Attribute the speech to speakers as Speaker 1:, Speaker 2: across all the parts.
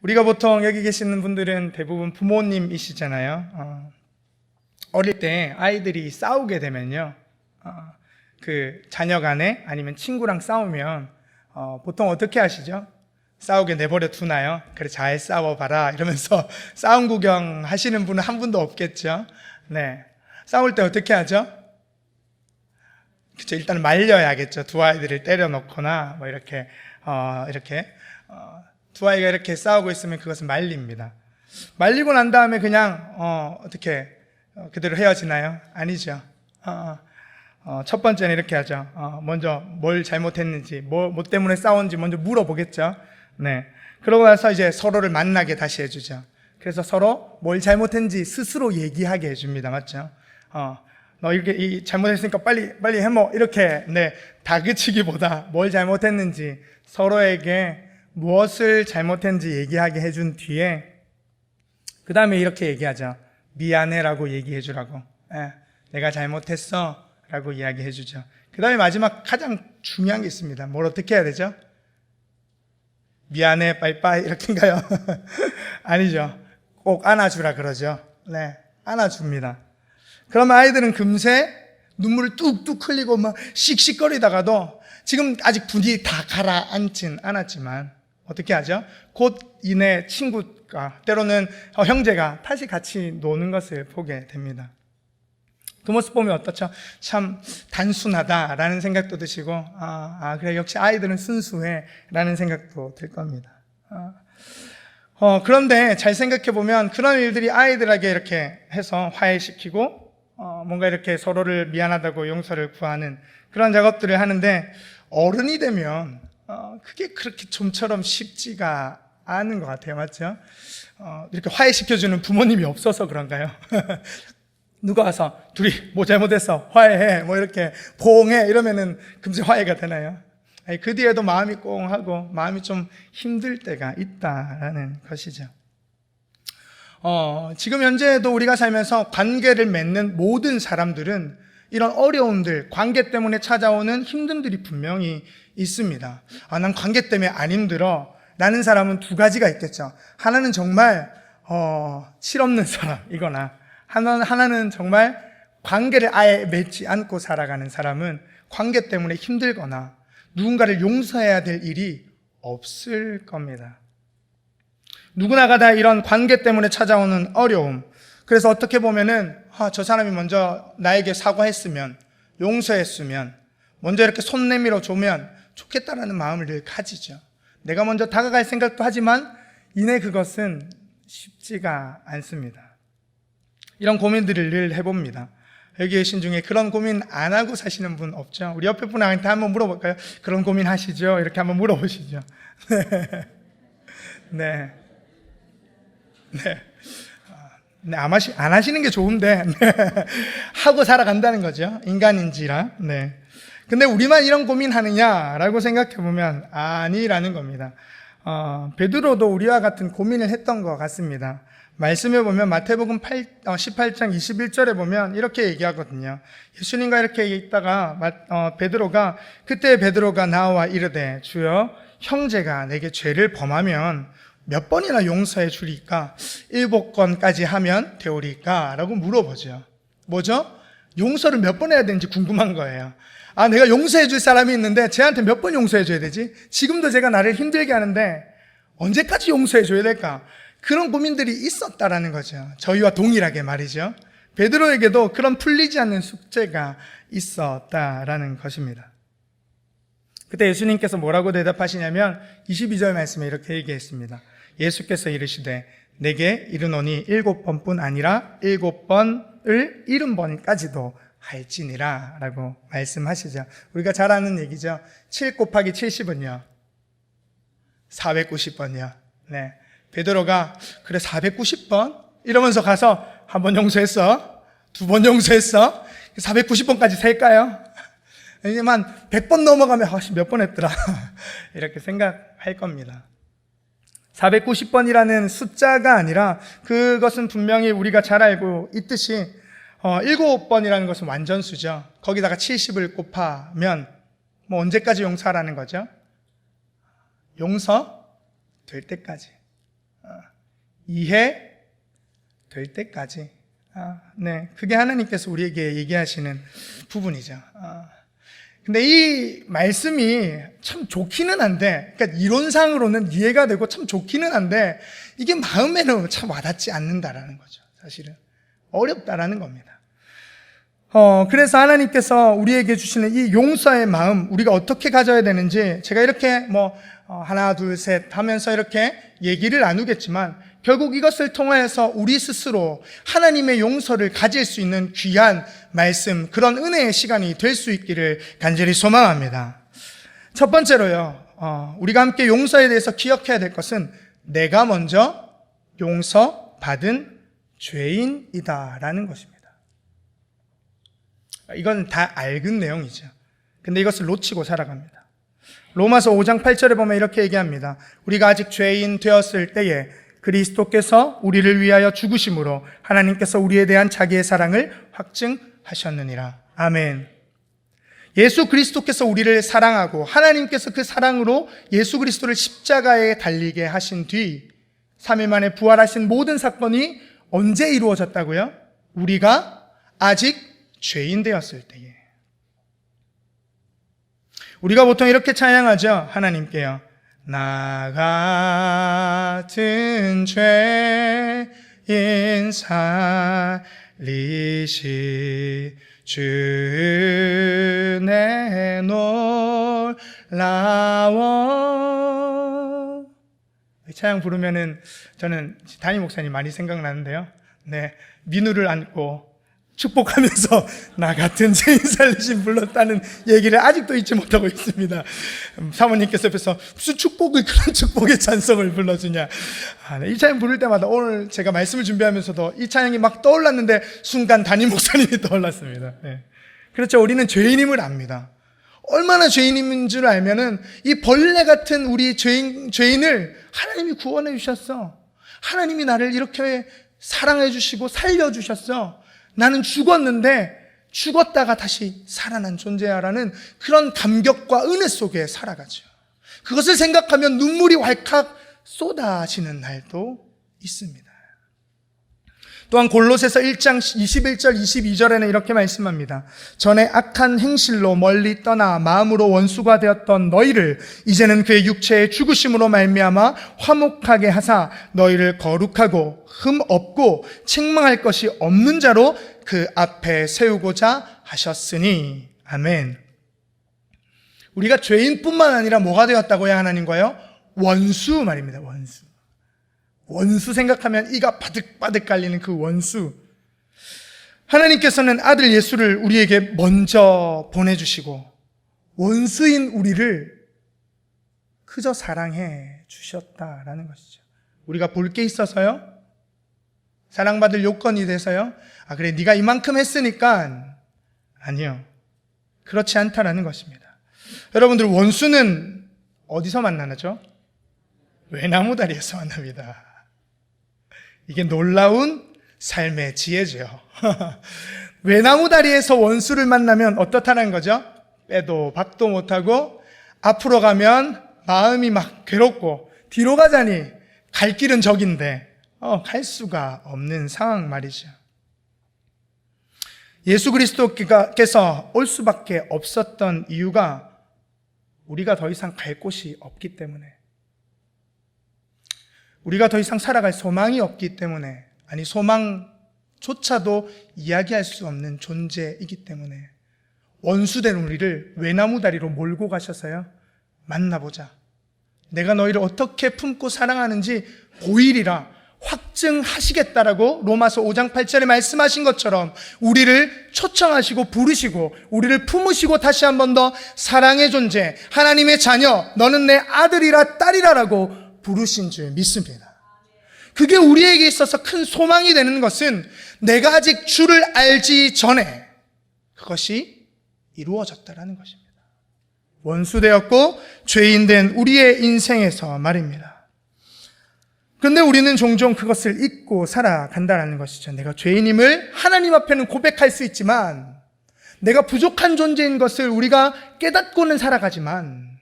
Speaker 1: 우리가 보통 여기 계시는 분들은 대부분 부모님이시잖아요. 어릴 때 아이들이 싸우게 되면요, 그 자녀 간에 아니면 친구랑 싸우면 보통 어떻게 하시죠? 싸우게 내버려 두나요? 그래, 잘 싸워봐라 이러면서 싸움 구경 하시는 분은 한 분도 없겠죠. 네, 싸울 때 어떻게 하죠? 그쵸, 일단 말려야겠죠. 두 아이들을 때려놓거나 뭐 이렇게 두 아이가 이렇게 싸우고 있으면 그것은 말립니다. 말리고 난 다음에 그냥 어떻게 그대로 헤어지나요? 아니죠. 첫 번째는 이렇게 하죠. 먼저 뭘 잘못했는지, 뭐 때문에 싸웠는지 먼저 물어보겠죠. 네. 그러고 나서 이제 서로를 만나게 다시 해주죠. 그래서 서로 뭘 잘못했는지 스스로 얘기하게 해줍니다. 맞죠? 너 이렇게 잘못했으니까 빨리 해먹. 이렇게, 네. 다그치기보다 뭘 잘못했는지 서로에게 무엇을 잘못했는지 얘기하게 해준 뒤에 그 다음에 이렇게 얘기하죠. 미안해라고 얘기해주라고. 내가 잘못했어 라고 이야기해주죠. 그 다음에 마지막 가장 중요한 게 있습니다. 뭘 어떻게 해야 되죠? 미안해 빠이빠이 이렇게인가요? 아니죠. 꼭 안아주라 그러죠. 네, 안아줍니다. 그러면 아이들은 금세 눈물을 뚝뚝 흘리고 막 씩씩거리다가도 지금 아직 분이 다 가라앉진 않았지만 어떻게 하죠? 곧 이내 친구가 때로는 형제가 다시 같이 노는 것을 보게 됩니다. 그 모습 보면 어떻죠? 참 단순하다라는 생각도 드시고 그래 역시 아이들은 순수해 라는 생각도 들 겁니다. 그런데 잘 생각해 보면 그런 일들이 아이들에게 이렇게 해서 화해시키고 뭔가 이렇게 서로를 미안하다고 용서를 구하는 그런 작업들을 하는데 어른이 되면 그게 그렇게 좀처럼 쉽지가 않은 것 같아요. 맞죠? 이렇게 화해시켜주는 부모님이 없어서 그런가요? 누가 와서 둘이 뭐 잘못했어 화해해 뭐 이렇게 포옹해 이러면은 금세 화해가 되나요? 아니, 그 뒤에도 마음이 꽁하고 마음이 좀 힘들 때가 있다라는 것이죠. 지금 현재도 우리가 살면서 관계를 맺는 모든 사람들은 이런 어려움들, 관계 때문에 찾아오는 힘듦들이 분명히 있습니다. 난 관계 때문에 안 힘들어 라는 사람은 두 가지가 있겠죠. 하나는 정말 실없는 사람이거나 하나는 정말 관계를 아예 맺지 않고 살아가는 사람은 관계 때문에 힘들거나 누군가를 용서해야 될 일이 없을 겁니다. 누구나가 다 이런 관계 때문에 찾아오는 어려움, 그래서 어떻게 보면은 저 사람이 먼저 나에게 사과했으면, 용서했으면, 먼저 이렇게 손 내밀어 주면 좋겠다라는 마음을 늘 가지죠. 내가 먼저 다가갈 생각도 하지만 이내 그것은 쉽지가 않습니다. 이런 고민들을 늘 해봅니다. 여기 계신 중에 그런 고민 안 하고 사시는 분 없죠? 우리 옆에 분한테 한번 물어볼까요? 그런 고민 하시죠? 이렇게 한번 물어보시죠. 네. 안 하시는 게 좋은데, 하고 살아간다는 거죠. 인간인지라. 네. 근데 우리만 이런 고민하느냐라고 생각해보면 아니라는 겁니다. 베드로도 우리와 같은 고민을 했던 것 같습니다. 말씀해 보면 마태복음 18장 21절에 보면 이렇게 얘기하거든요. 예수님과 이렇게 있다가 그때 베드로가 나와 이르되 주여 형제가 내게 죄를 범하면 몇 번이나 용서해 주리까? 7번까지 하면 되오리까? 라고 물어보죠. 뭐죠? 용서를 몇 번 해야 되는지 궁금한 거예요. 내가 용서해 줄 사람이 있는데 쟤한테 몇 번 용서해 줘야 되지? 지금도 제가 나를 힘들게 하는데 언제까지 용서해 줘야 될까? 그런 고민들이 있었다라는 거죠. 저희와 동일하게 말이죠. 베드로에게도 그런 풀리지 않는 숙제가 있었다라는 것입니다. 그때 예수님께서 뭐라고 대답하시냐면 22절 말씀에 이렇게 얘기했습니다. 예수께서 이르시되 내게 이르노니 7번뿐 아니라 7번을 70번까지도 할지니라 라고 말씀하시죠. 우리가 잘 아는 얘기죠. 7 곱하기 70은요 490번이요. 네. 베드로가 그래 490번? 이러면서 가서 한 번 용서했어? 2번 용서했어? 490번까지 셀까요? 왜냐면 100번 넘어가면 몇 번 했더라 이렇게 생각할 겁니다. 490번이라는 숫자가 아니라 그것은 분명히 우리가 잘 알고 있듯이 7번이라는 것은 완전수죠. 거기다가 70을 곱하면 뭐 언제까지 용서하라는 거죠? 용서 될 때까지. 이해될 때까지. 네, 그게 하나님께서 우리에게 얘기하시는 부분이죠. 근데 이 말씀이 참 좋기는 한데, 그러니까 이론상으로는 이해가 되고 참 좋기는 한데, 이게 마음에는 참 와닿지 않는다라는 거죠. 사실은 어렵다라는 겁니다. 그래서 하나님께서 우리에게 주시는 이 용서의 마음, 우리가 어떻게 가져야 되는지 제가 이렇게 하나, 둘, 셋 하면서 이렇게 얘기를 나누겠지만, 결국 이것을 통하여서 우리 스스로 하나님의 용서를 가질 수 있는 귀한 말씀, 그런 은혜의 시간이 될 수 있기를 간절히 소망합니다. 첫 번째로요, 우리가 함께 용서에 대해서 기억해야 될 것은 내가 먼저 용서받은 죄인이다라는 것입니다. 이건 다 알은 내용이죠. 근데 이것을 놓치고 살아갑니다. 로마서 5장 8절에 보면 이렇게 얘기합니다. 우리가 아직 죄인 되었을 때에 그리스도께서 우리를 위하여 죽으심으로 하나님께서 우리에 대한 자기의 사랑을 확증하셨느니라. 아멘. 예수 그리스도께서 우리를 사랑하고 하나님께서 그 사랑으로 예수 그리스도를 십자가에 달리게 하신 뒤 3일 만에 부활하신 모든 사건이 언제 이루어졌다고요? 우리가 아직 죄인 되었을 때에. 우리가 보통 이렇게 찬양하죠. 하나님께요, 나 같은 죄인 살리시 주 내 놀라워. 이 찬양 부르면은 저는 담임 목사님 많이 생각나는데요. 네, 민우를 안고 축복하면서 나 같은 죄인 살리신 불렀다는 얘기를 아직도 잊지 못하고 있습니다. 사모님께서 옆에서 무슨 축복을, 그런 축복의 찬송을 불러주냐. 이 찬양 부를 때마다 오늘 제가 말씀을 준비하면서도 이 찬양이 막 떠올랐는데 순간 담임 목사님이 떠올랐습니다. 네. 그렇죠. 우리는 죄인임을 압니다. 얼마나 죄인인 줄 알면은 이 벌레 같은 우리 죄인을 하나님이 구원해 주셨어. 하나님이 나를 이렇게 사랑해 주시고 살려 주셨어. 나는 죽었는데 죽었다가 다시 살아난 존재야라는 그런 감격과 은혜 속에 살아가죠. 그것을 생각하면 눈물이 왈칵 쏟아지는 날도 있습니다. 또한 골로새서 1장 21절 22절에는 이렇게 말씀합니다. 전에 악한 행실로 멀리 떠나 마음으로 원수가 되었던 너희를 이제는 그의 육체의 죽으심으로 말미암아 화목하게 하사 너희를 거룩하고 흠 없고 책망할 것이 없는 자로 그 앞에 세우고자 하셨으니. 아멘. 우리가 죄인뿐만 아니라 뭐가 되었다고요? 하나님과요? 원수 말입니다. 원수 생각하면 이가 바득바득 깔리는 그 원수. 하나님께서는 아들 예수를 우리에게 먼저 보내주시고 원수인 우리를 그저 사랑해 주셨다라는 것이죠. 우리가 볼 게 있어서요? 사랑받을 요건이 돼서요? 그래, 네가 이만큼 했으니까. 아니요, 그렇지 않다라는 것입니다. 여러분들, 원수는 어디서 만나죠? 외나무다리에서 만납니다. 이게 놀라운 삶의 지혜죠. 외나무다리에서 원수를 만나면 어떻다는 거죠? 빼도 박도 못하고 앞으로 가면 마음이 막 괴롭고 뒤로 가자니 갈 길은 저긴데 갈 수가 없는 상황 말이죠. 예수 그리스도께서 올 수밖에 없었던 이유가 우리가 더 이상 갈 곳이 없기 때문에, 우리가 더 이상 살아갈 소망이 없기 때문에, 아니 소망조차도 이야기할 수 없는 존재이기 때문에 원수된 우리를 외나무다리로 몰고 가셔서요, 만나보자, 내가 너희를 어떻게 품고 사랑하는지 보이리라 확증하시겠다라고 로마서 5장 8절에 말씀하신 것처럼 우리를 초청하시고 부르시고 우리를 품으시고 다시 한 번 더 사랑의 존재, 하나님의 자녀, 너는 내 아들이라 딸이라라고 부르신 줄 믿습니다. 그게 우리에게 있어서 큰 소망이 되는 것은 내가 아직 주를 알기 전에 그것이 이루어졌다라는 것입니다. 원수되었고 죄인된 우리의 인생에서 말입니다. 그런데 우리는 종종 그것을 잊고 살아간다는 것이죠. 내가 죄인임을 하나님 앞에는 고백할 수 있지만 내가 부족한 존재인 것을 우리가 깨닫고는 살아가지만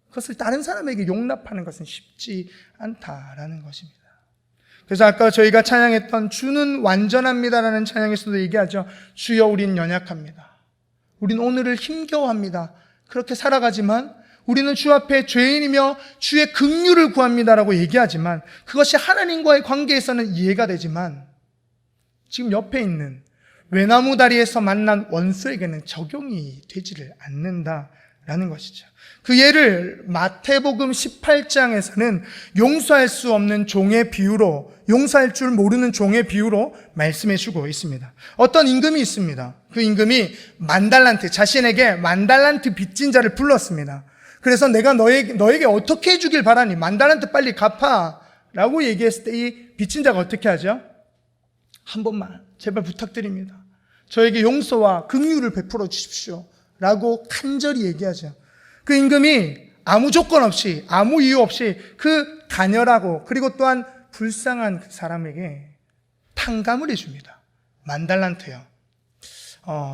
Speaker 1: 그것을 다른 사람에게 용납하는 것은 쉽지 않다라는 것입니다. 그래서 아까 저희가 찬양했던 주는 완전합니다라는 찬양에서도 얘기하죠. 주여 우린 연약합니다. 우린 오늘을 힘겨워합니다. 그렇게 살아가지만 우리는 주 앞에 죄인이며 주의 긍휼을 구합니다라고 얘기하지만 그것이 하나님과의 관계에서는 이해가 되지만 지금 옆에 있는 외나무 다리에서 만난 원수에게는 적용이 되지를 않는다라는 것이죠. 그 예를 마태복음 18장에서는 용서할 수 없는 종의 비유로, 용서할 줄 모르는 종의 비유로 말씀해 주고 있습니다. 어떤 임금이 있습니다. 그 임금이 자신에게 만달란트 빚진 자를 불렀습니다. 그래서 내가 너에게 어떻게 해주길 바라니? 만달란트 빨리 갚아 라고 얘기했을 때 이 빚진 자가 어떻게 하죠? 한 번만 제발 부탁드립니다. 저에게 용서와 긍휼을 베풀어 주십시오 라고 간절히 얘기하죠. 그 임금이 아무 조건 없이, 아무 이유 없이 그 가녀라고 그리고 또한 불쌍한 그 사람에게 탕감을 해줍니다. 만달란트요.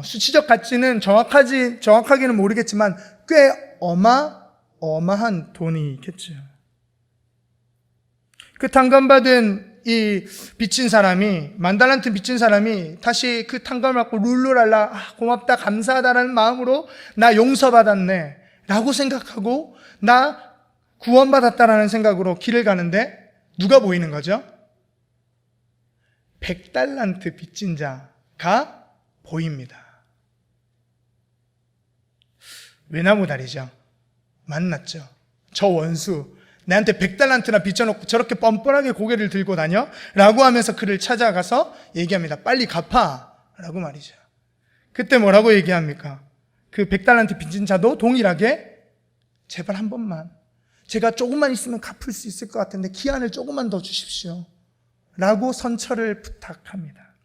Speaker 1: 수치적 가치는 정확하게는 모르겠지만 꽤 어마어마한 돈이겠죠. 그 탕감받은 이 빚진 사람이, 만달란트 빚진 사람이 다시 그 탕감을 받고 룰루랄라, 고맙다, 감사하다라는 마음으로 나 용서받았네 라고 생각하고 나 구원받았다라는 생각으로 길을 가는데 누가 보이는 거죠? 100달란트 빚진 자가 보입니다. 외나무 다리죠. 만났죠. 저 원수 내한테 100달란트나 빚져놓고 저렇게 뻔뻔하게 고개를 들고 다녀? 라고 하면서 그를 찾아가서 얘기합니다. 빨리 갚아 라고 말이죠. 그때 뭐라고 얘기합니까? 그 100달란트 빚진 자도 동일하게 제발 한 번만, 제가 조금만 있으면 갚을 수 있을 것 같은데 기한을 조금만 더 주십시오 라고 선처를 부탁합니다.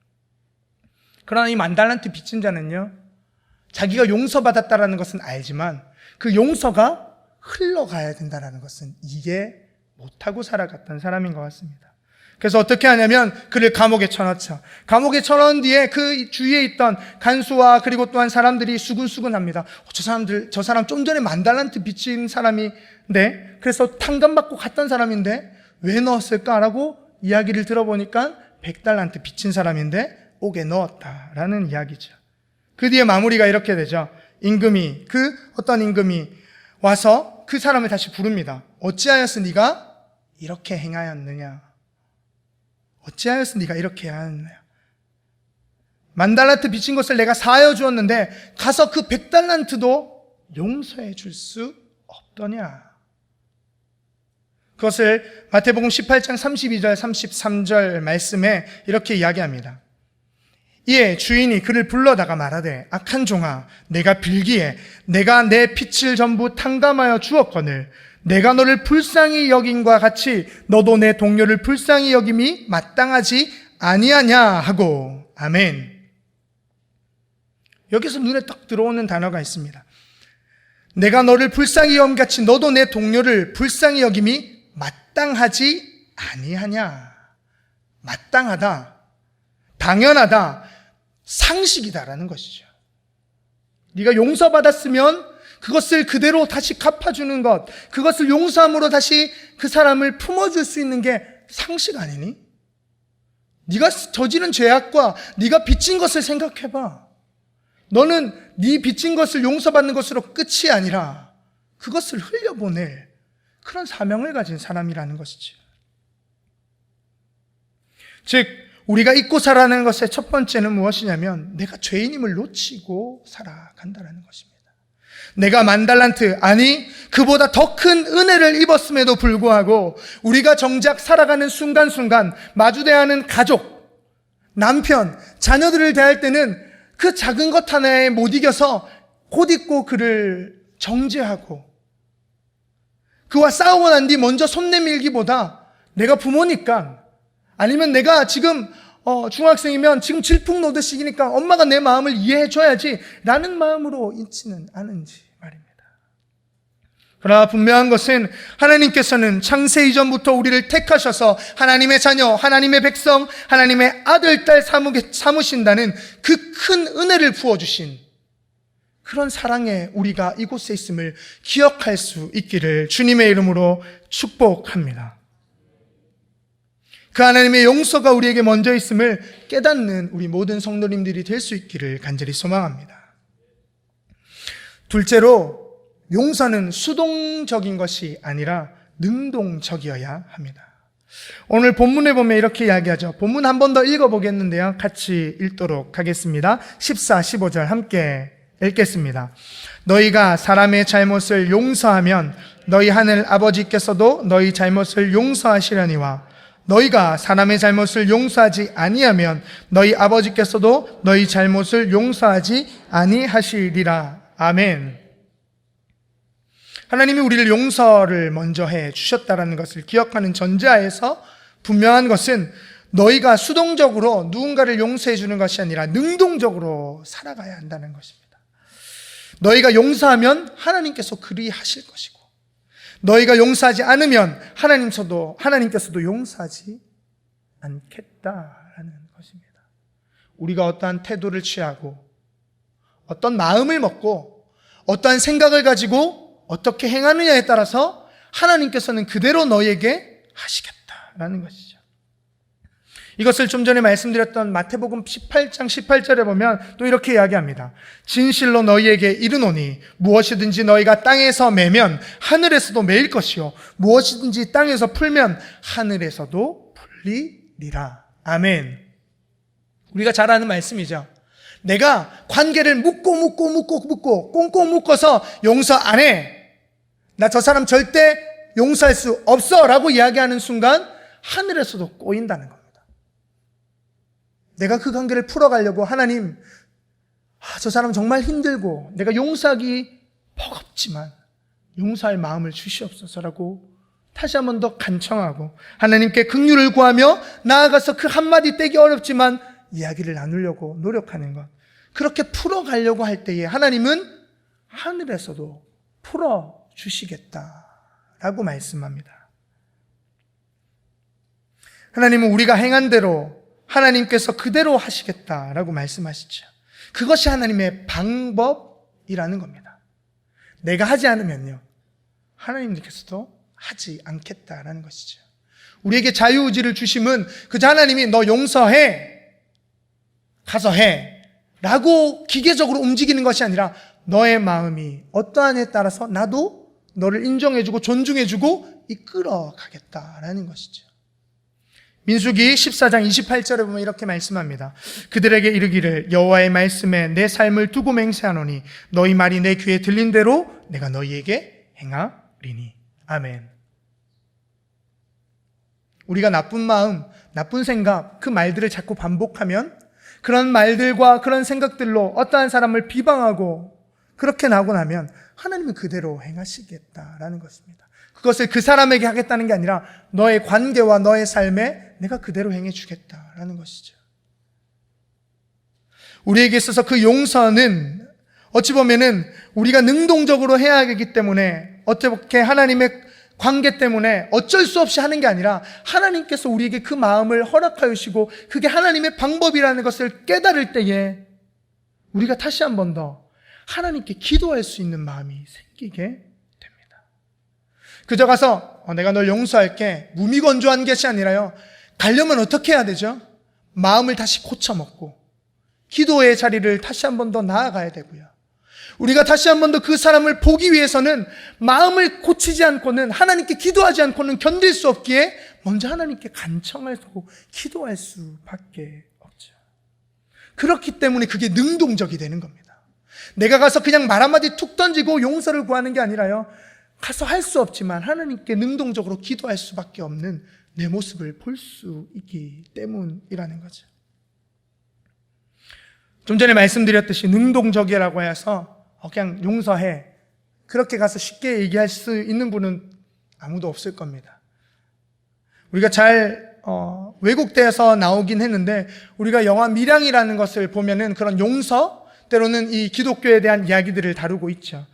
Speaker 1: 그러나 이 만달란트 빚진 자는요, 자기가 용서받았다라는 것은 알지만 그 용서가 흘러가야 된다는 것은 이해 못하고 살아갔던 사람인 것 같습니다. 그래서 어떻게 하냐면 그를 감옥에 쳐넣죠. 감옥에 쳐넣은 뒤에 그 주위에 있던 간수와 그리고 또한 사람들이 수근수근합니다. 저 사람 좀 전에 만달란트 빚진 사람인데, 그래서 탕감받고 갔던 사람인데 왜 넣었을까라고 이야기를 들어보니까 100달란트 빚진 사람인데 옥에 넣었다라는 이야기죠. 그 뒤에 마무리가 이렇게 되죠. 어떤 임금이 와서 그 사람을 다시 부릅니다. 어찌하여서 네가 이렇게 행하였느냐? 어찌하여서 네가 이렇게 행하였느냐? 만달란트 빚진 것을 내가 사하여 주었는데 가서 그 100달란트도 용서해 줄 수 없더냐? 그것을 마태복음 18장 32절 33절 말씀에 이렇게 이야기합니다. 이에 주인이 그를 불러다가 말하되 악한 종아, 내가 빌기에 내가 내 빚을 전부 탕감하여 주었거늘 내가 너를 불쌍히 여김과 같이 너도 내 동료를 불쌍히 여김이 마땅하지 아니하냐 하고. 아멘. 여기서 눈에 딱 들어오는 단어가 있습니다. 내가 너를 불쌍히 여김같이 너도 내 동료를 불쌍히 여김이 마땅하지 아니하냐. 마땅하다, 당연하다, 상식이다라는 것이죠. 네가 용서받았으면 그것을 그대로 다시 갚아주는 것, 그것을 용서함으로 다시 그 사람을 품어줄 수 있는 게 상식 아니니? 네가 저지른 죄악과 네가 빚진 것을 생각해봐. 너는 네 빚진 것을 용서받는 것으로 끝이 아니라 그것을 흘려보낼 그런 사명을 가진 사람이라는 것이죠. 즉 우리가 잊고 살아가는 것의 첫 번째는 무엇이냐면 내가 죄인임을 놓치고 살아간다는 것입니다. 내가 만달란트, 아니 그보다 더 큰 은혜를 입었음에도 불구하고 우리가 정작 살아가는 순간순간 마주대하는 하는 가족, 남편, 자녀들을 대할 때는 그 작은 것 하나에 못 이겨서 곧 잊고 그를 정죄하고 그와 싸우고 난 뒤 먼저 손 내밀기보다 내가 부모니까, 아니면 내가 지금 중학생이면 지금 질풍노도 시기니까 엄마가 내 마음을 이해해 줘야지 라는 마음으로 있지는 않은지 말입니다. 그러나 분명한 것은 하나님께서는 창세 이전부터 우리를 택하셔서 하나님의 자녀, 하나님의 백성, 하나님의 아들, 딸 삼으신다는 그 큰 은혜를 부어주신 그런 사랑에 우리가 이곳에 있음을 기억할 수 있기를 주님의 이름으로 축복합니다. 그 하나님의 용서가 우리에게 먼저 있음을 깨닫는 우리 모든 성도님들이 될 수 있기를 간절히 소망합니다. 둘째로, 용서는 수동적인 것이 아니라 능동적이어야 합니다. 오늘 본문에 보면 이렇게 이야기하죠. 본문 한 번 더 읽어보겠는데요. 같이 읽도록 하겠습니다. 14, 15절 함께 읽겠습니다. 너희가 사람의 잘못을 용서하면 너희 하늘 아버지께서도 너희 잘못을 용서하시려니와 너희가 사람의 잘못을 용서하지 아니하면 너희 아버지께서도 너희 잘못을 용서하지 아니하시리라. 아멘. 하나님이 우리를 용서를 먼저 해 주셨다는 것을 기억하는 전제하에서 분명한 것은 너희가 수동적으로 누군가를 용서해 주는 것이 아니라 능동적으로 살아가야 한다는 것입니다. 너희가 용서하면 하나님께서 그리하실 것이고, 너희가 용서하지 않으면 하나님께서도 용서하지 않겠다라는 것입니다. 우리가 어떠한 태도를 취하고 어떤 마음을 먹고 어떠한 생각을 가지고 어떻게 행하느냐에 따라서 하나님께서는 그대로 너희에게 하시겠다라는 것이죠. 이것을 좀 전에 말씀드렸던 마태복음 18장 18절에 보면 또 이렇게 이야기합니다. 진실로 너희에게 이르노니 무엇이든지 너희가 땅에서 매면 하늘에서도 매일 것이요 무엇이든지 땅에서 풀면 하늘에서도 풀리리라. 아멘. 우리가 잘 아는 말씀이죠. 내가 관계를 묶고 꽁꽁 묶어서 용서 안 해. 나 저 사람 절대 용서할 수 없어 라고 이야기하는 순간 하늘에서도 꼬인다는 겁니다. 내가 그 관계를 풀어가려고 하나님, 저 사람 정말 힘들고 내가 용서하기 버겁지만 용서할 마음을 주시옵소서라고 다시 한 번 더 간청하고 하나님께 긍휼을 구하며 나아가서 그 한마디 떼기 어렵지만 이야기를 나누려고 노력하는 것, 그렇게 풀어가려고 할 때에 하나님은 하늘에서도 풀어주시겠다라고 말씀합니다. 하나님은 우리가 행한 대로 하나님께서 그대로 하시겠다라고 말씀하시죠. 그것이 하나님의 방법이라는 겁니다. 내가 하지 않으면요, 하나님께서도 하지 않겠다라는 것이죠. 우리에게 자유의지를 주심은 그저 하나님이 너 용서해, 가서 해 라고 기계적으로 움직이는 것이 아니라 너의 마음이 어떠하냐에 따라서 나도 너를 인정해주고 존중해주고 이끌어가겠다라는 것이죠. 민수기 14장 28절에 보면 이렇게 말씀합니다. 그들에게 이르기를 여호와의 말씀에 내 삶을 두고 맹세하노니 너희 말이 내 귀에 들린 대로 내가 너희에게 행하리니. 아멘. 우리가 나쁜 마음, 나쁜 생각, 그 말들을 자꾸 반복하면 그런 말들과 그런 생각들로 어떠한 사람을 비방하고 그렇게 나고 나면 하나님은 그대로 행하시겠다라는 것입니다. 그것을 그 사람에게 하겠다는 게 아니라 너의 관계와 너의 삶에 내가 그대로 행해주겠다라는 것이죠. 우리에게 있어서 그 용서는 어찌 보면은 우리가 능동적으로 해야 하기 때문에 어떻게 하나님의 관계 때문에 어쩔 수 없이 하는 게 아니라 하나님께서 우리에게 그 마음을 허락하여 주시고 그게 하나님의 방법이라는 것을 깨달을 때에 우리가 다시 한 번 더 하나님께 기도할 수 있는 마음이 생기게 됩니다. 그저 가서 내가 널 용서할게 무미건조한 것이 아니라요, 가려면 어떻게 해야 되죠? 마음을 다시 고쳐먹고 기도의 자리를 다시 한 번 더 나아가야 되고요. 우리가 다시 한 번 더 그 사람을 보기 위해서는 마음을 고치지 않고는, 하나님께 기도하지 않고는 견딜 수 없기에 먼저 하나님께 간청하고 기도할 수밖에 없죠. 그렇기 때문에 그게 능동적이 되는 겁니다. 내가 가서 그냥 말 한마디 툭 던지고 용서를 구하는 게 아니라요, 가서 할 수 없지만 하나님께 능동적으로 기도할 수밖에 없는 내 모습을 볼 수 있기 때문이라는 거죠. 좀 전에 말씀드렸듯이 능동적이라고 해서 그냥 용서해, 그렇게 가서 쉽게 얘기할 수 있는 분은 아무도 없을 겁니다. 우리가 잘 왜곡돼서 나오긴 했는데, 우리가 영화 밀양이라는 것을 보면은 그런 용서, 때로는 이 기독교에 대한 이야기들을 다루고 있죠.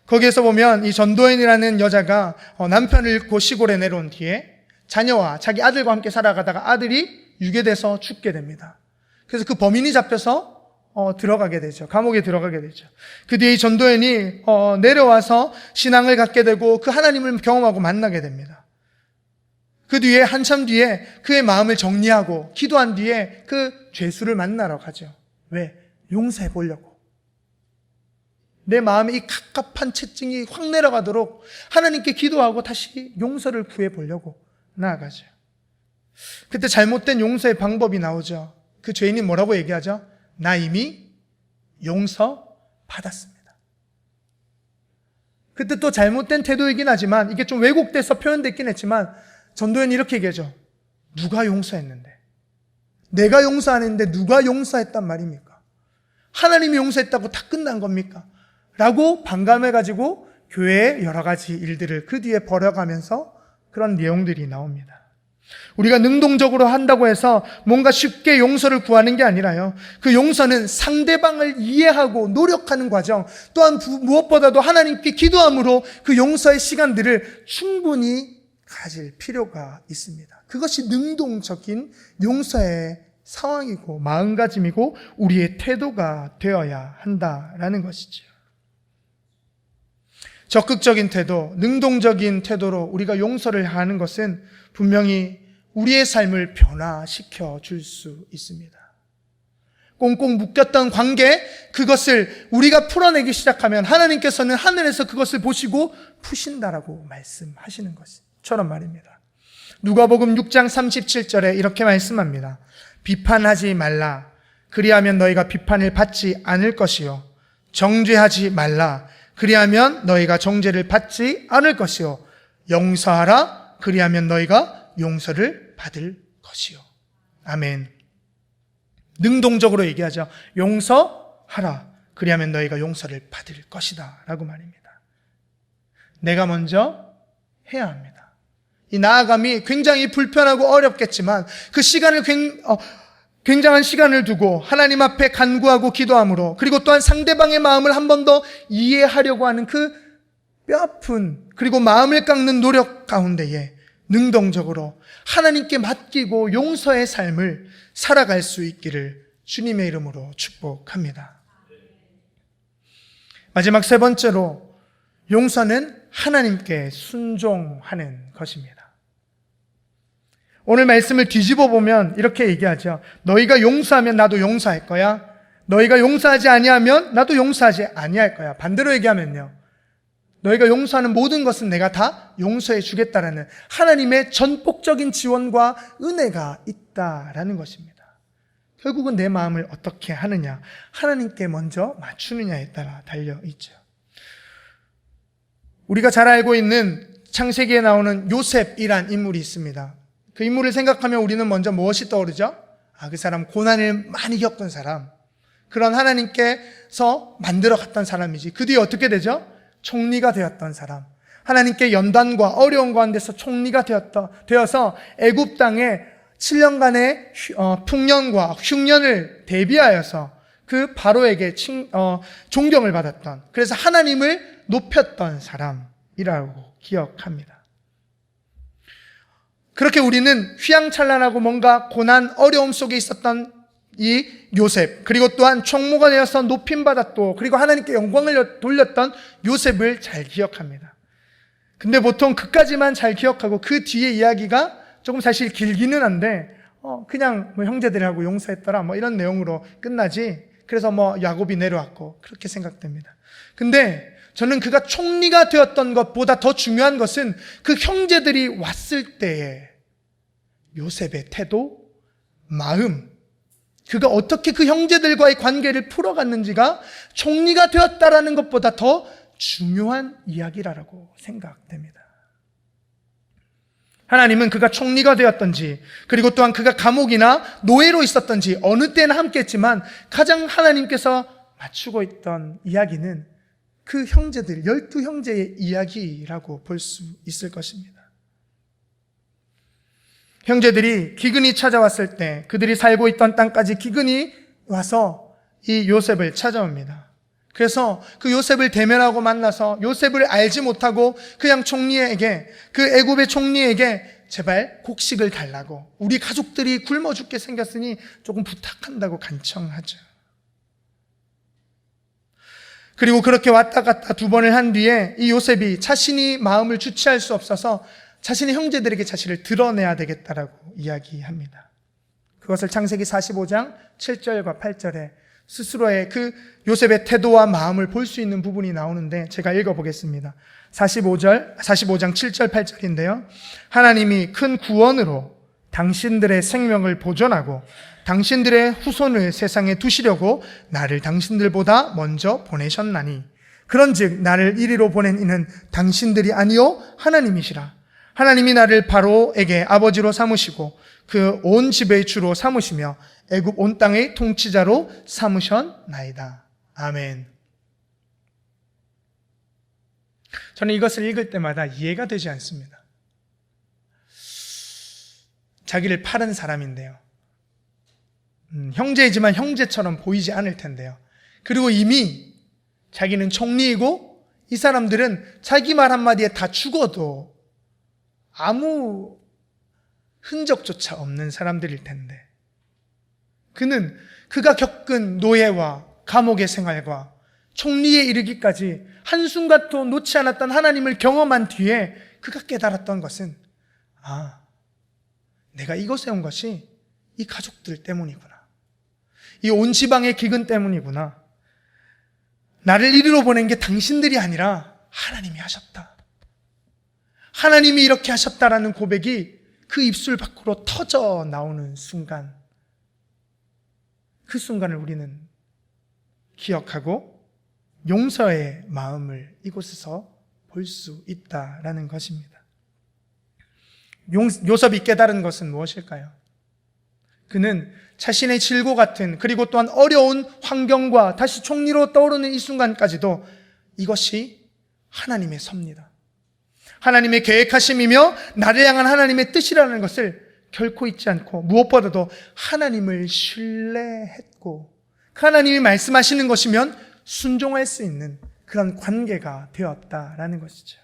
Speaker 1: 거기에서 보면 이 전도연이라는 여자가 남편을 잃고 시골에 내려온 뒤에 자녀와 자기 아들과 함께 살아가다가 아들이 유괴돼서 죽게 됩니다. 그래서 그 범인이 잡혀서 들어가게 되죠. 감옥에 들어가게 되죠. 그 뒤에 이 전도연이 내려와서 신앙을 갖게 되고 그 하나님을 경험하고 만나게 됩니다. 그 뒤에 한참 뒤에 그의 마음을 정리하고 기도한 뒤에 그 죄수를 만나러 가죠. 왜? 용서해 보려고. 내 마음에 이 갑갑한 채증이 확 내려가도록 하나님께 기도하고 다시 용서를 구해 보려고 나아가죠. 그때 잘못된 용서의 방법이 나오죠. 그 죄인이 뭐라고 얘기하죠? 나 이미 용서 받았습니다. 그때 또 잘못된 태도이긴 하지만 이게 좀 왜곡돼서 표현됐긴 했지만 전도연이 이렇게 얘기하죠. 누가 용서했는데? 내가 용서 안 했는데 누가 용서했단 말입니까? 하나님이 용서했다고 다 끝난 겁니까? 라고 반감해가지고 교회의 여러 가지 일들을 그 뒤에 벌여가면서 그런 내용들이 나옵니다. 우리가 능동적으로 한다고 해서 뭔가 쉽게 용서를 구하는 게 아니라요. 그 용서는 상대방을 이해하고 노력하는 과정, 또한 무엇보다도 하나님께 기도함으로 그 용서의 시간들을 충분히 가질 필요가 있습니다. 그것이 능동적인 용서의 상황이고 마음가짐이고 우리의 태도가 되어야 한다라는 것이죠. 적극적인 태도, 능동적인 태도로 우리가 용서를 하는 것은 분명히 우리의 삶을 변화시켜 줄 수 있습니다. 꽁꽁 묶였던 관계, 그것을 우리가 풀어내기 시작하면 하나님께서는 하늘에서 그것을 보시고 푸신다라고 말씀하시는 것처럼 말입니다. 누가복음 6장 37절에 이렇게 말씀합니다. 비판하지 말라. 그리하면 너희가 비판을 받지 않을 것이요. 정죄하지 말라. 그리하면 너희가 정죄를 받지 않을 것이요. 용서하라. 그리하면 너희가 용서를 받을 것이요. 아멘. 능동적으로 얘기하죠. 용서하라. 그리하면 너희가 용서를 받을 것이다. 라고 말입니다. 내가 먼저 해야 합니다. 이 나아감이 굉장히 불편하고 어렵겠지만 그 시간을 굉장한 시간을 두고 하나님 앞에 간구하고 기도함으로, 그리고 또한 상대방의 마음을 한 번 더 이해하려고 하는 그 뼈아픈 그리고 마음을 깎는 노력 가운데에 능동적으로 하나님께 맡기고 용서의 삶을 살아갈 수 있기를 주님의 이름으로 축복합니다. 마지막 세 번째로, 용서는 하나님께 순종하는 것입니다. 오늘 말씀을 뒤집어 보면 이렇게 얘기하죠. 너희가 용서하면 나도 용서할 거야. 너희가 용서하지 아니하면 나도 용서하지 아니할 거야. 반대로 얘기하면요, 너희가 용서하는 모든 것은 내가 다 용서해 주겠다라는 하나님의 전폭적인 지원과 은혜가 있다라는 것입니다. 결국은 내 마음을 어떻게 하느냐, 하나님께 먼저 맞추느냐에 따라 달려있죠. 우리가 잘 알고 있는 창세기에 나오는 요셉이란 인물이 있습니다. 그 인물을 생각하면 우리는 먼저 무엇이 떠오르죠? 그 사람 고난을 많이 겪은 사람, 그런 하나님께서 만들어 갔던 사람이지. 그 뒤에 어떻게 되죠? 총리가 되었던 사람, 하나님께 연단과 어려운 가운데서 총리가 되어서 애굽 땅에 7년간의 풍년과 흉년을 대비하여서 그 바로에게 존경을 받았던, 그래서 하나님을 높였던 사람이라고 기억합니다. 그렇게 우리는 휘황찬란하고 뭔가 고난, 어려움 속에 있었던 이 요셉, 그리고 또한 총무가 되어서 높임받았고, 그리고 하나님께 영광을 돌렸던 요셉을 잘 기억합니다. 근데 보통 그까지만 잘 기억하고 그 뒤에 이야기가 조금 사실 길기는 한데 그냥 형제들하고 용서했더라 이런 내용으로 끝나지. 그래서 야곱이 내려왔고 그렇게 생각됩니다. 근데 저는 그가 총리가 되었던 것보다 더 중요한 것은 그 형제들이 왔을 때의 요셉의 태도, 마음, 그가 어떻게 그 형제들과의 관계를 풀어갔는지가 총리가 되었다라는 것보다 더 중요한 이야기라고 생각됩니다. 하나님은 그가 총리가 되었던지, 그리고 또한 그가 감옥이나 노예로 있었던지 어느 때나 함께했지만 가장 하나님께서 맞추고 있던 이야기는 그 형제들, 12형제의 이야기라고 볼 수 있을 것입니다. 형제들이 기근이 찾아왔을 때 그들이 살고 있던 땅까지 기근이 와서 이 요셉을 찾아옵니다. 그래서 그 요셉을 대면하고 만나서 요셉을 알지 못하고 그냥 총리에게, 그 애굽의 총리에게 제발 곡식을 달라고, 우리 가족들이 굶어 죽게 생겼으니 조금 부탁한다고 간청하죠. 그리고 그렇게 왔다 갔다 두 번을 한 뒤에 이 요셉이 자신이 마음을 주체할 수 없어서 자신의 형제들에게 자신을 드러내야 되겠다라고 이야기합니다. 그것을 창세기 45장 7절과 8절에 스스로의 그 요셉의 태도와 마음을 볼 수 있는 부분이 나오는데 제가 읽어보겠습니다. 45장 7절 8절인데요. 하나님이 큰 구원으로 당신들의 생명을 보존하고 당신들의 후손을 세상에 두시려고 나를 당신들보다 먼저 보내셨나니 그런즉 나를 이리로 보낸 이는 당신들이 아니요 하나님이시라. 하나님이 나를 바로에게 아버지로 삼으시고 그 온 집의 주로 삼으시며 애굽 온 땅의 통치자로 삼으셨나이다. 아멘. 저는 이것을 읽을 때마다 이해가 되지 않습니다. 자기를 팔은 사람인데요. 형제이지만 형제처럼 보이지 않을 텐데요. 그리고 이미 자기는 총리이고 이 사람들은 자기 말 한마디에 다 죽어도 아무 흔적조차 없는 사람들일 텐데 그는 그가 겪은 노예와 감옥의 생활과 총리에 이르기까지 한순간도 놓지 않았던 하나님을 경험한 뒤에 그가 깨달았던 것은 내가 이곳에 온 것이 이 가족들 때문이구나. 이 온 지방의 기근 때문이구나. 나를 이리로 보낸 게 당신들이 아니라 하나님이 하셨다. 하나님이 이렇게 하셨다라는 고백이 그 입술 밖으로 터져 나오는 순간, 그 순간을 우리는 기억하고 용서의 마음을 이곳에서 볼 수 있다라는 것입니다. 요셉이 깨달은 것은 무엇일까요? 그는 자신의 질고 같은 그리고 또한 어려운 환경과 다시 총리로 떠오르는 이 순간까지도 이것이 하나님의 섭니다. 하나님의 계획하심이며 나를 향한 하나님의 뜻이라는 것을 결코 잊지 않고 무엇보다도 하나님을 신뢰했고 하나님이 말씀하시는 것이면 순종할 수 있는 그런 관계가 되었다라는 것이죠.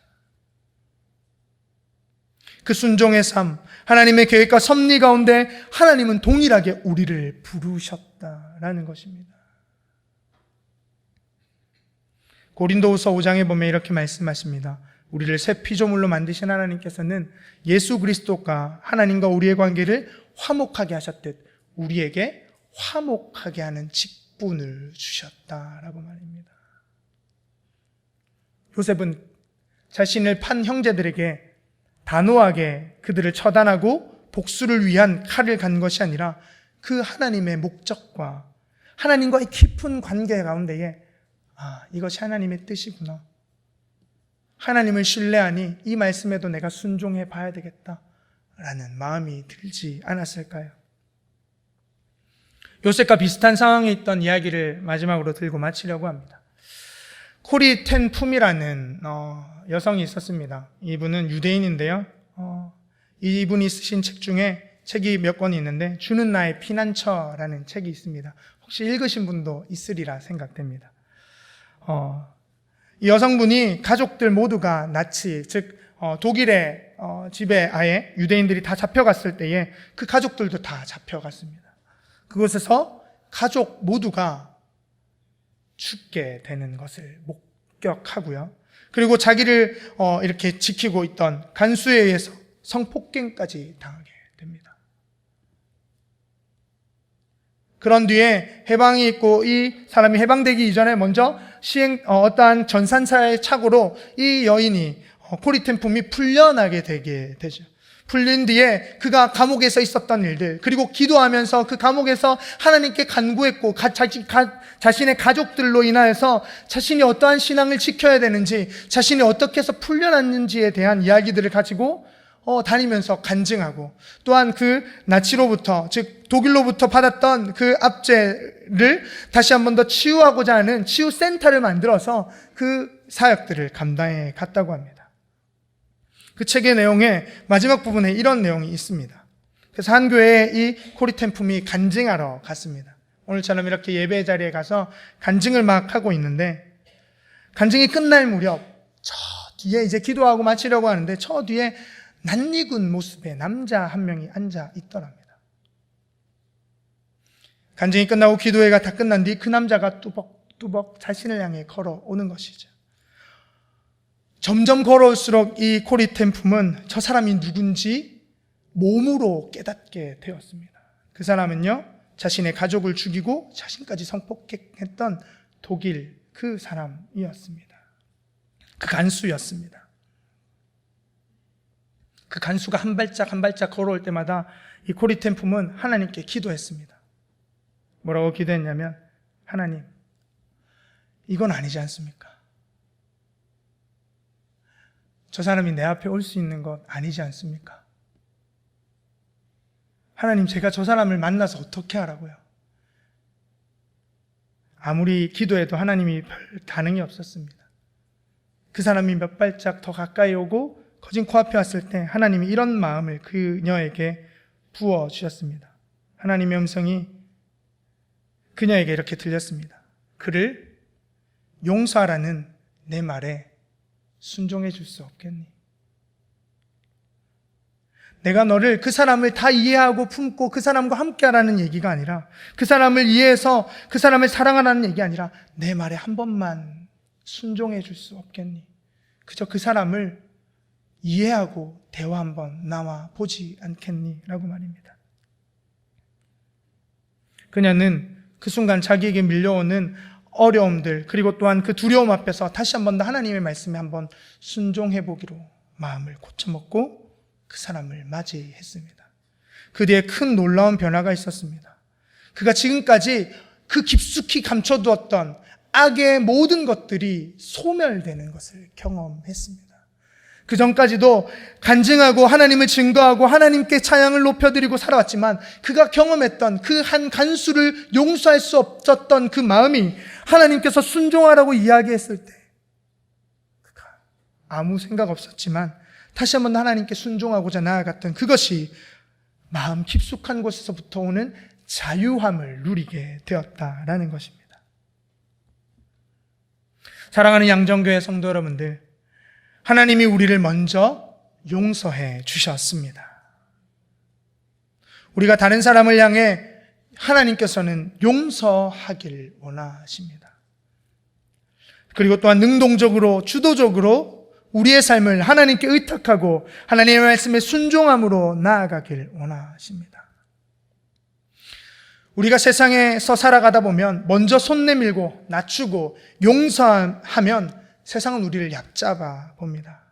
Speaker 1: 그 순종의 삶, 하나님의 계획과 섭리 가운데 하나님은 동일하게 우리를 부르셨다라는 것입니다. 고린도후서 5장에 보면 이렇게 말씀하십니다. 우리를 새 피조물로 만드신 하나님께서는 예수 그리스도가 하나님과 우리의 관계를 화목하게 하셨듯 우리에게 화목하게 하는 직분을 주셨다라고 말입니다. 요셉은 자신을 판 형제들에게 단호하게 그들을 처단하고 복수를 위한 칼을 간 것이 아니라 그 하나님의 목적과 하나님과의 깊은 관계 가운데에 이것이 하나님의 뜻이구나. 하나님을 신뢰하니 이 말씀에도 내가 순종해 봐야 되겠다라는 마음이 들지 않았을까요? 요셉과 비슷한 상황에 있던 이야기를 마지막으로 들고 마치려고 합니다. 코리 텐 품이라는 여성이 있었습니다. 이분은 유대인인데요. 이분이 쓰신 책 중에 책이 몇 권이 있는데 주는 나의 피난처라는 책이 있습니다. 혹시 읽으신 분도 있으리라 생각됩니다. 이 여성분이 가족들 모두가 나치, 즉 독일의 지배하에 유대인들이 다 잡혀갔을 때에 그 가족들도 다 잡혀갔습니다. 그곳에서 가족 모두가 죽게 되는 것을 목격하고요. 그리고 자기를 이렇게 지키고 있던 간수에 의해서 성폭행까지 당하게 됩니다. 그런 뒤에 해방이 있고 이 사람이 해방되기 이전에 먼저 어떠한 전산사의 착오로 이 여인이 코리텐품이 풀려나게 되게 되죠. 풀린 뒤에 그가 감옥에서 있었던 일들, 그리고 기도하면서 그 감옥에서 하나님께 간구했고 자신의 가족들로 인하여서 자신이 어떠한 신앙을 지켜야 되는지, 자신이 어떻게 해서 풀려났는지에 대한 이야기들을 가지고 다니면서 간증하고, 또한 그 나치로부터, 즉 독일로부터 받았던 그 압제를 다시 한 번 더 치유하고자 하는 치유센터를 만들어서 그 사역들을 감당해 갔다고 합니다. 그 책의 내용에 마지막 부분에 이런 내용이 있습니다. 그래서 한 교회에 이 코리텐품이 간증하러 갔습니다. 오늘처럼 이렇게 예배 자리에 가서 간증을 막 하고 있는데, 간증이 끝날 무렵 저 뒤에 이제 기도하고 마치려고 하는데 저 뒤에 낯익은 모습의 남자 한 명이 앉아 있더랍니다. 간증이 끝나고 기도회가 다 끝난 뒤 그 남자가 뚜벅뚜벅 자신을 향해 걸어오는 것이죠. 점점 걸어올수록 이 코리템품은 저 사람이 누군지 몸으로 깨닫게 되었습니다. 그 사람은요, 자신의 가족을 죽이고 자신까지 성폭행했던 독일 그 사람이었습니다. 그 간수였습니다. 그 간수가 한 발짝 한 발짝 걸어올 때마다 이 코리템품은 하나님께 기도했습니다. 뭐라고 기도했냐면, 하나님, 이건 아니지 않습니까? 저 사람이 내 앞에 올 수 있는 것 아니지 않습니까? 하나님, 제가 저 사람을 만나서 어떻게 하라고요? 아무리 기도해도 하나님이 별 반응이 없었습니다. 그 사람이 몇 발짝 더 가까이 오고 거진 코앞에 왔을 때 하나님이 이런 마음을 그녀에게 부어주셨습니다. 하나님의 음성이 그녀에게 이렇게 들렸습니다. 그를 용서하라는 내 말에 순종해 줄 수 없겠니? 내가 너를, 그 사람을 다 이해하고 품고 그 사람과 함께하라는 얘기가 아니라, 그 사람을 이해해서 그 사람을 사랑하라는 얘기 아니라, 내 말에 한 번만 순종해 줄 수 없겠니? 그저 그 사람을 이해하고 대화 한번 나와 보지 않겠니? 라고 말입니다. 그녀는 그 순간 자기에게 밀려오는 어려움들, 그리고 또한 그 두려움 앞에서 다시 한번 더 하나님의 말씀에 한번 순종해 보기로 마음을 고쳐먹고 그 사람을 맞이했습니다. 그 뒤에 큰 놀라운 변화가 있었습니다. 그가 지금까지 그 깊숙이 감춰두었던 악의 모든 것들이 소멸되는 것을 경험했습니다. 그 전까지도 간증하고 하나님을 증거하고 하나님께 찬양을 높여드리고 살아왔지만, 그가 경험했던 그 한 간수를 용서할 수 없었던 그 마음이 하나님께서 순종하라고 이야기했을 때 그가 아무 생각 없었지만 다시 한번 하나님께 순종하고자 나아갔던 그것이 마음 깊숙한 곳에서부터 오는 자유함을 누리게 되었다라는 것입니다. 사랑하는 양정교회 성도 여러분들, 하나님이 우리를 먼저 용서해 주셨습니다. 우리가 다른 사람을 향해 하나님께서는 용서하길 원하십니다. 그리고 또한 능동적으로, 주도적으로 우리의 삶을 하나님께 의탁하고 하나님의 말씀에 순종함으로 나아가길 원하십니다. 우리가 세상에서 살아가다 보면 먼저 손 내밀고 낮추고 용서하면 세상은 우리를 얕잡아 봅니다.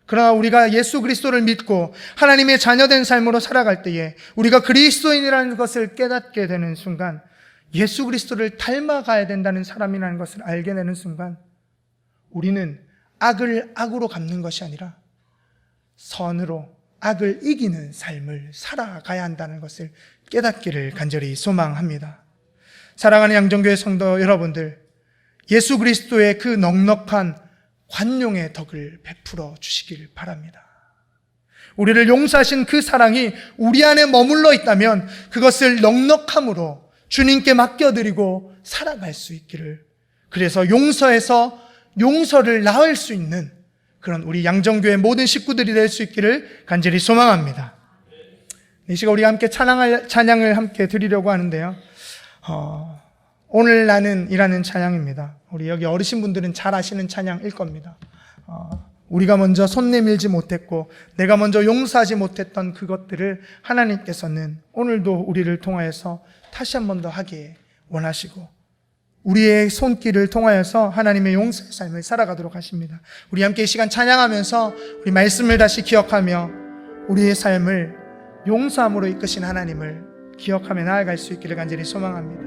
Speaker 1: 그러나 우리가 예수 그리스도를 믿고 하나님의 자녀된 삶으로 살아갈 때에 우리가 그리스도인이라는 것을 깨닫게 되는 순간, 예수 그리스도를 닮아가야 된다는 사람이라는 것을 알게 되는 순간, 우리는 악을 악으로 갚는 것이 아니라 선으로 악을 이기는 삶을 살아가야 한다는 것을 깨닫기를 간절히 소망합니다. 사랑하는 양정교회 성도 여러분들, 예수 그리스도의 그 넉넉한 관용의 덕을 베풀어 주시길 바랍니다. 우리를 용서하신 그 사랑이 우리 안에 머물러 있다면 그것을 넉넉함으로 주님께 맡겨드리고 살아갈 수 있기를, 그래서 용서해서 용서를 낳을 수 있는 그런 우리 양정교회 모든 식구들이 될 수 있기를 간절히 소망합니다. 이 시간 우리가 함께 찬양을 함께 드리려고 하는데요. 오늘 나는 이라는 찬양입니다. 우리 여기 어르신분들은 잘 아시는 찬양일 겁니다. 우리가 먼저 손 내밀지 못했고 내가 먼저 용서하지 못했던 그것들을 하나님께서는 오늘도 우리를 통하여서 다시 한 번 더 하게 원하시고 우리의 손길을 통하여서 하나님의 용서의 삶을 살아가도록 하십니다. 우리 함께 이 시간 찬양하면서 우리 말씀을 다시 기억하며 우리의 삶을 용서함으로 이끄신 하나님을 기억하며 나아갈 수 있기를 간절히 소망합니다.